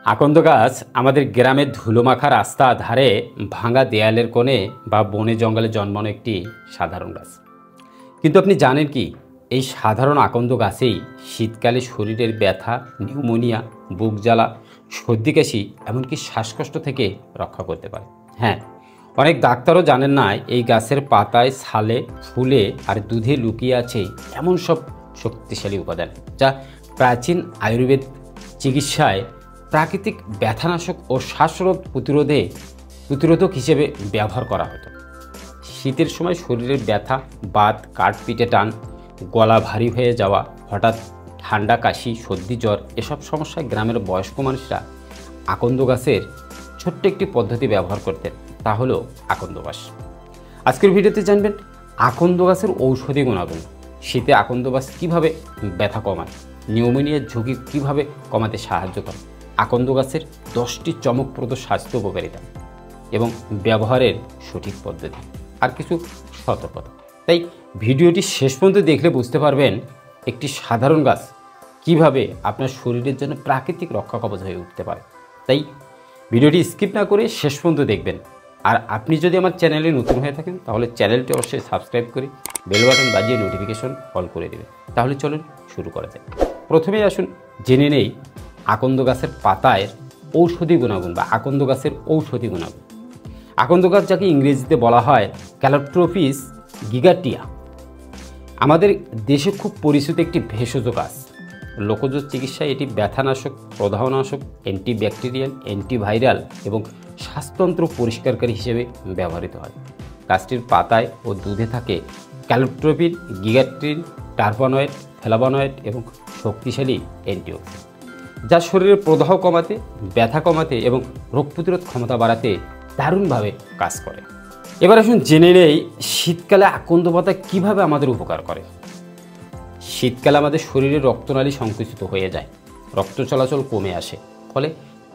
আকন্দ গাছ আমাদের গ্রামের ধুলোমাখা রাস্তা ধারে ভাঙা দেয়ালের কোণে বা বনে জঙ্গলে জন্মানো একটি সাধারণ গাছ। কিন্তু আপনি জানেন কি, এই সাধারণ আকন্দ গাছেই শীতকালে শরীরের ব্যথা, নিউমোনিয়া, বুক জ্বালা, সর্দি কাশি, এমনকি শ্বাসকষ্ট থেকে রক্ষা করতে পারে। হ্যাঁ, অনেক ডাক্তারও জানেন না এই গাছের পাতায়, ছালে, ফুলে আর দুধে লুকিয়ে আছে এমন সব শক্তিশালী উপাদান, যা প্রাচীন আয়ুর্বেদ চিকিৎসায় প্রাকৃতিক ব্যথানাশক ও শ্বাসরোধ প্রতিরোধক হিসেবে ব্যবহার করা হতো। শীতের সময় শরীরের ব্যথা, বাত, কাঠপিটে টান, গলা ভারী হয়ে যাওয়া, হঠাৎ ঠান্ডা, কাশি, সর্দি, জ্বর, এসব সমস্যায় গ্রামের বয়স্ক মানুষরা আকন্দ গাছের ছোট্ট একটি পদ্ধতি ব্যবহার করতেন, তা হলো আকন্দ বাস। আজকের ভিডিওতে জানবেন আকন্দ গাছের ঔষধি গুণাগুণ, শীতে আকন্দ বাস কীভাবে ব্যথা কমায়, নিউমোনিয়ার ঝুঁকি কীভাবে কমাতে সাহায্য করে, আকন্দ গাছের 10টি চমকপ্রদ স্বাস্থ্য উপকারিতা এবং ব্যবহারের সঠিক পদ্ধতি, আর কিছু সতর্কতা। তাই ভিডিওটি শেষ পর্যন্ত দেখলে বুঝতে পারবেন একটি সাধারণ গাছ কিভাবে আপনার শরীরের জন্য প্রাকৃতিক রক্ষা কবচ হয়ে উঠতে পারে। তাই ভিডিওটি স্কিপ না করে শেষ পর্যন্ত দেখবেন। আর আপনি যদি আমার চ্যানেলে নতুন হয়ে থাকেন তাহলে চ্যানেলটি অবশ্যই সাবস্ক্রাইব করে বেল বাটন বাজিয়ে নোটিফিকেশন অল করে দেবেন। তাহলে চলুন শুরু করা যায়। প্রথমেই আসুন জেনে নেই আকন্দ গাছের পাতায় ঔষধি গুণাগুণ বা আকন্দ গাছের ঔষধি গুণাগুণ। আকন্দ গাছ, যাকে ইংরেজিতে বলা হয় ক্যালোট্রোপিস গিগাটিয়া, আমাদের দেশে খুব পরিচিত একটি ভেষজ গাছ। লোকজ চিকিৎসায় এটি ব্যথানাশক, প্রদাহনাশক, অ্যান্টিব্যাকটেরিয়াল, অ্যান্টিভাইরাল এবং শ্বাসতন্ত্র পরিষ্কারকারী হিসেবে ব্যবহৃত হয়। গাছটির পাতায় ও দুধে থাকে ক্যালোট্রোপিন, গিগাট্রিন, টারপনয়েড, ফ্লাভোনয়েড এবং শক্তিশালী অ্যান্টিঅক্সিডেন্ট, যা শরীরের প্রদাহ কমাতে, ব্যথা কমাতে এবং রোগ প্রতিরোধ ক্ষমতা বাড়াতে দারুণভাবে কাজ করে। এবার আসুন জেনে নেই শীতকালে আকন্দ পাতা কীভাবে আমাদের উপকার করে। শীতকালে আমাদের শরীরের রক্তনালী সংকুচিত হয়ে যায়, রক্ত চলাচল কমে আসে, ফলে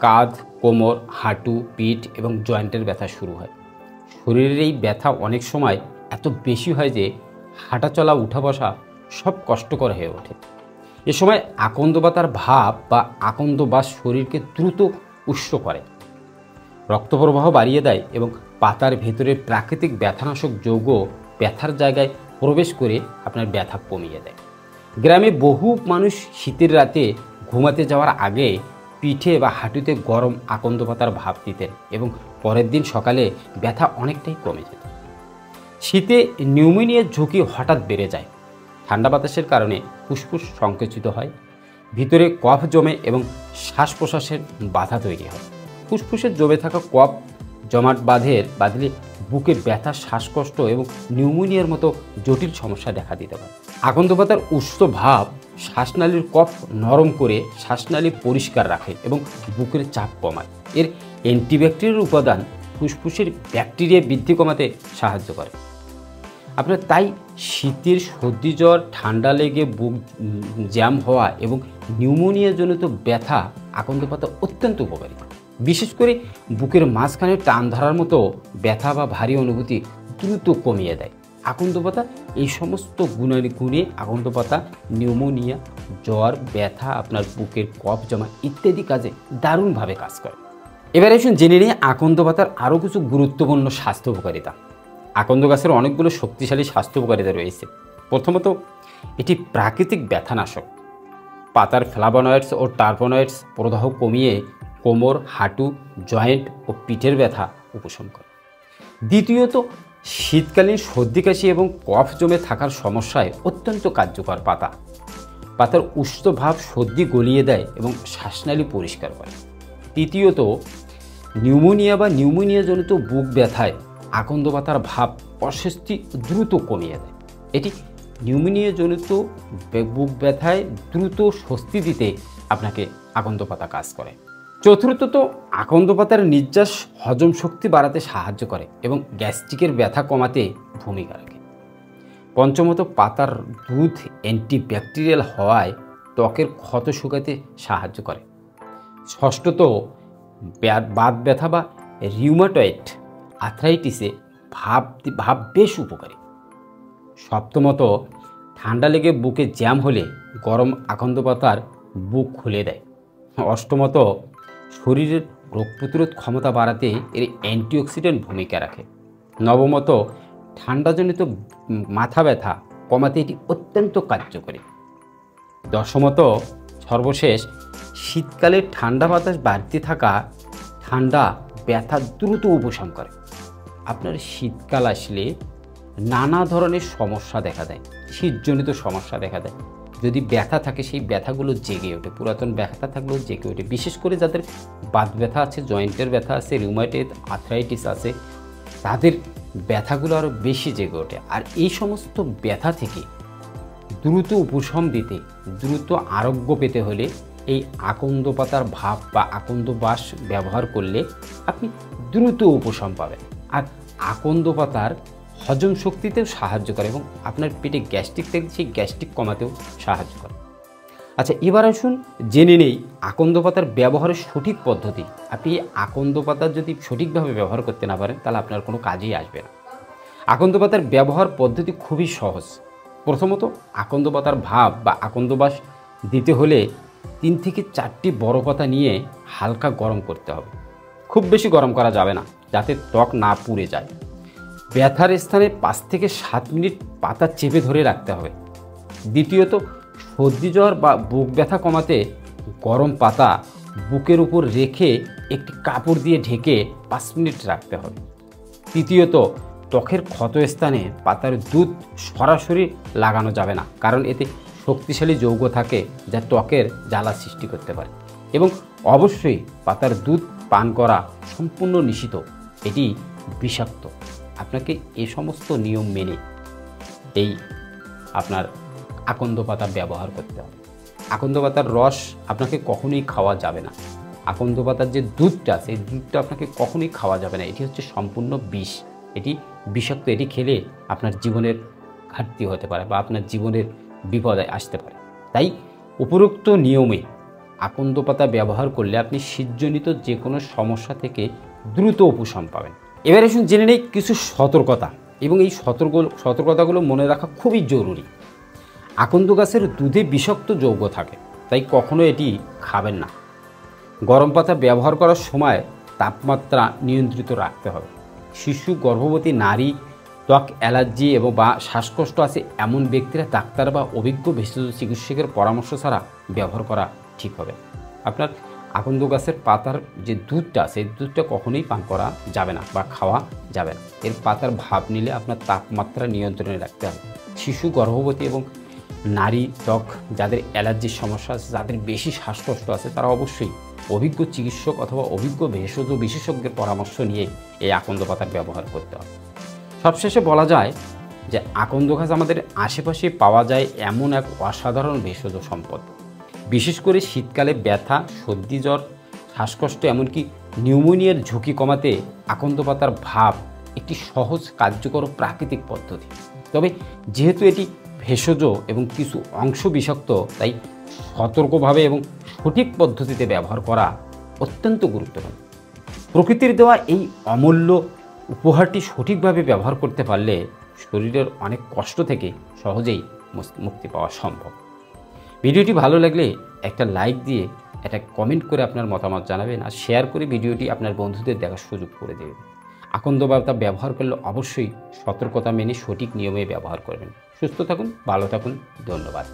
কাঁধ, কোমর, হাঁটু, পিঠ এবং জয়েন্টের ব্যথা শুরু হয়। শরীরের এই ব্যথা অনেক সময় এত বেশি হয় যে হাঁটা চলা, উঠা বসা সব কষ্টকর হয়ে ওঠে। এ সময় আকন্দ পাতার ভাব বা আকন্দ বাস শরীরকে দ্রুত উষ্ণ করে, রক্ত প্রবাহ বাড়িয়ে দেয় এবং পাতার ভেতরে প্রাকৃতিক ব্যথানাশক যৌগ ব্যথার জায়গায় প্রবেশ করে আপনার ব্যথা কমিয়ে দেয়। গ্রামে বহু মানুষ শীতের রাতে ঘুমাতে যাওয়ার আগে পিঠে বা হাঁটুতে গরম আকন্দ পাতার ভাপ দিতেন এবং পরের দিন সকালে ব্যথা অনেকটাই কমে যেত। শীতে নিউমোনিয়ার ঝুঁকি হঠাৎ বেড়ে যায়। ঠান্ডা বাতাসের কারণে ফুসফুস সংকুচিত হয়, ভিতরে কফ জমে এবং শ্বাস প্রশ্বাসের বাধা তৈরি হয়। ফুসফুসের জমে থাকা কফ জমাট বাঁধলে বুকে ব্যথা, শ্বাসকষ্ট এবং নিউমোনিয়ার মতো জটিল সমস্যা দেখা দিতে পারে। আকন্দ পাতার উষ্ণ ভাব শ্বাসনালীর কফ নরম করে শ্বাসনালী পরিষ্কার রাখে এবং বুকের চাপ কমায়। এর অ্যান্টিব্যাকটেরিয়াল উপাদান ফুসফুসের ব্যাকটেরিয়া বৃদ্ধি কমাতে সাহায্য করে। আপনার তাই শীতের সর্দি, জ্বর, ঠান্ডা লেগে বুক জ্যাম হওয়া এবং নিউমোনিয়াজনিত ব্যথা আকন্দ পাতা অত্যন্ত উপকারী। বিশেষ করে বুকের মাঝখানে টান ধরার মতো ব্যথা বা ভারী অনুভূতি দ্রুত কমিয়ে দেয়। আকন্দ পাতা এই সমস্ত গুণে আকন্দ পাতা নিউমোনিয়া, জ্বর, ব্যথা, আপনার বুকের কফ জমা ইত্যাদি কাজে দারুণভাবে কাজ করে। এবার আসুন জেনে নিই আকন্দ পাতার আরও কিছু গুরুত্বপূর্ণ স্বাস্থ্য উপকারিতা। আকন্দ গাছের অনেকগুলো শক্তিশালী স্বাস্থ্য উপকারিতা রয়েছে। প্রথমত, এটি প্রাকৃতিক ব্যথানাশক। পাতার ফ্লাভোনয়েডস ও টারপনয়েডস প্রদাহ কমিয়ে কোমর, হাঁটু, জয়েন্ট ও পিঠের ব্যথা উপশম করে। দ্বিতীয়ত, শীতকালীন সর্দি, কাশি এবং কফ জমে থাকার সমস্যায় অত্যন্ত কার্যকর। পাতার উষ্ণ ভাব সর্দি গলিয়ে দেয় এবং শ্বাসনালী পরিষ্কার করে। তৃতীয়ত, নিউমোনিয়া বা নিউমোনিয়াজনিত বুক ব্যথায় আকন্দ পাতার ভাব অস্বস্তি দ্রুত কমিয়ে দেয়। এটি নিউমোনিয়াজনিত বুক ব্যথায় দ্রুত স্বস্তি দিতে আপনাকে আকন্দ পাতা কাজ করে। চতুর্থত, আকন্দ পাতার নির্যাস হজম শক্তি বাড়াতে সাহায্য করে এবং গ্যাস্ট্রিকের ব্যথা কমাতে ভূমিকা রাখে। পঞ্চমত, পাতার দুধ অ্যান্টিব্যাকটেরিয়াল হওয়ায় ত্বকের ক্ষত শুকাতে সাহায্য করে। ষষ্ঠত, বাত ব্যথা বা রিউমাটয়েড আর্থ্রাইটিসে ভাব বেশ উপকারী। সপ্তমত, ঠান্ডা লেগে বুকে জ্যাম হলে গরম আকন্দ পাতার বুক খুলে দেয়। অষ্টমত, শরীরের রোগ প্রতিরোধ ক্ষমতা বাড়াতে এর অ্যান্টিঅক্সিডেন্ট ভূমিকা রাখে। নবমত, ঠান্ডাজনিত মাথা ব্যথা কমাতে এটি অত্যন্ত কার্যকরী। দশমত, সর্বশেষ, শীতকালে ঠান্ডা বাতাস বাড়তে থাকা ঠান্ডা ব্যথা দ্রুত উপশম করে। আপনার শীতকাল আসলে নানা ধরনের সমস্যা দেখা দেয়, শীতজনিত সমস্যা দেখা দেয়। যদি ব্যথা থাকে সেই ব্যথাগুলো জেগে ওঠে, পুরাতন ব্যথা থাকলেও জেগে ওঠে। বিশেষ করে যাদের বাত ব্যথা আছে, জয়েন্টের ব্যথা আছে, রিউমাটয়েড আর্থ্রাইটিস আছে, তাদের ব্যথাগুলো আরও বেশি জেগে ওঠে। আর এই সমস্ত ব্যথা থেকে দ্রুত উপশম দিতে, দ্রুত আরোগ্য পেতে হলে এই আকন্দ পাতার ভাপ বা আকন্দ বাস ব্যবহার করলে আপনি দ্রুত উপশম পাবেন। আর আকন্দ পাতার হজম শক্তিতেও সাহায্য করে এবং আপনার পেটে গ্যাস্ট্রিক থাকলে সেই গ্যাস্ট্রিক কমাতেও সাহায্য করে। আচ্ছা, এবার আসুন জেনে নেই আকন্দ পাতার ব্যবহারের সঠিক পদ্ধতি। আপনি আকন্দ পাতা যদি সঠিকভাবে ব্যবহার করতে না পারেন তাহলে আপনার কোনো কাজেই আসবে না। আকন্দ পাতার ব্যবহার পদ্ধতি খুবই সহজ। প্রথমত, আকন্দ পাতার ভাপ বা আকন্দ বাস দিতে হলে 3 থেকে 4টি বড় পাতা নিয়ে হালকা গরম করতে হবে। খুব বেশি গরম করা যাবে না, যাতে ত্বক না পুড়ে যায়। ব্যথার স্থানে 5 থেকে 7 মিনিট পাতা চেপে ধরে রাখতে হবে। দ্বিতীয়ত, সর্দি জ্বর বা বুক ব্যথা কমাতে গরম পাতা বুকের উপর রেখে একটি কাপড় দিয়ে ঢেকে 5 মিনিট রাখতে হবে। তৃতীয়ত, ত্বকের ক্ষতস্থানে পাতার দুধ সরাসরি লাগানো যাবে না, কারণ এতে শক্তিশালী যৌগ থাকে যা ত্বকের জ্বালা সৃষ্টি করতে পারে। এবং অবশ্যই পাতার দুধ পান করা সম্পূর্ণ নিষিদ্ধ, এটি বিষাক্ত। আপনাকে এ সমস্ত নিয়ম মেনে এই আপনার আকন্দ পাতা ব্যবহার করতে হবে। আকন্দ পাতার রস আপনাকে কখনোই খাওয়া যাবে না। আকন্দ পাতার যে দুধটা, সেই দুধটা আপনাকে কখনোই খাওয়া যাবে না। এটি হচ্ছে সম্পূর্ণ বিষ, এটি বিষাক্ত। এটি খেলে আপনার জীবনের ঘাটতি হতে পারে বা আপনার জীবনের বিপদ আসতে পারে। তাই উপরোক্ত নিয়মে আকন্দ পাতা ব্যবহার করলে আপনি শীতজনিত যে কোনো সমস্যা থেকে দ্রুত উপশম পাবেন। এবার আসুন জেনে নেই কিছু সতর্কতা, এবং এই সতর্কতাগুলো মনে রাখা খুবই জরুরি। আকন্দ গাছের দুধে বিষাক্ত যৌগ থাকে, তাই কখনো এটি খাবেন না। গরম পাতা ব্যবহার করার সময় তাপমাত্রা নিয়ন্ত্রিত রাখতে হবে। শিশু, গর্ভবতী নারী, ত্বক অ্যালার্জি এবং বা শ্বাসকষ্ট আছে এমন ব্যক্তিরা ডাক্তার বা অভিজ্ঞ ভেষজ চিকিৎসকের পরামর্শ ছাড়া ব্যবহার করা ঠিক হবে। আপনার আকন্দ গাছের পাতার যে দুধটা, সেই দুধটা কখনোই পান করা যাবে না বা খাওয়া যাবে না। এর পাতার ভাপ নিলে আপনার তাপমাত্রা নিয়ন্ত্রণে রাখতে হবে। শিশু, গর্ভবতী এবং নারী, ত্বক যাদের অ্যালার্জির সমস্যা আছে, যাদের বেশি শ্বাসকষ্ট আছে, তারা অবশ্যই অভিজ্ঞ চিকিৎসক অথবা অভিজ্ঞ ভেষজ বিশেষজ্ঞের পরামর্শ নিয়ে এই আকন্দ পাতার ব্যবহার করতে হবে। সবশেষে বলা যায় যে আকন্দ গাছ আমাদের আশেপাশে পাওয়া যায় এমন এক অসাধারণ ভেষজ সম্পদ। বিশেষ করে শীতকালে ব্যথা, সর্দি জ্বর, শ্বাসকষ্ট এমনকি নিউমোনিয়ার ঝুঁকি কমাতে আকন্দ পাতার ভাপ একটি সহজ, কার্যকর প্রাকৃতিক পদ্ধতি। তবে যেহেতু এটি ভেষজ এবং কিছু অংশ বিষাক্ত, তাই সতর্কভাবে এবং সঠিক পদ্ধতিতে ব্যবহার করা অত্যন্ত গুরুত্বপূর্ণ। প্রকৃতির দেওয়া এই অমূল্য উপহারটি সঠিকভাবে ব্যবহার করতে পারলে শরীরের অনেক কষ্ট থেকে সহজেই মুক্তি পাওয়া সম্ভব। ভিডিওটি ভালো লাগলে একটা লাইক দিয়ে একটা কমেন্ট করে আপনার মতামত জানাবেন, আর শেয়ার করে ভিডিওটি আপনার বন্ধুদের দেখার সুযোগ করে দেবেন। আকন্দ পাতা ব্যবহার করলে অবশ্যই সতর্কতা মেনে সঠিক নিয়মে ব্যবহার করবেন। সুস্থ থাকুন, ভালো থাকুন, ধন্যবাদ।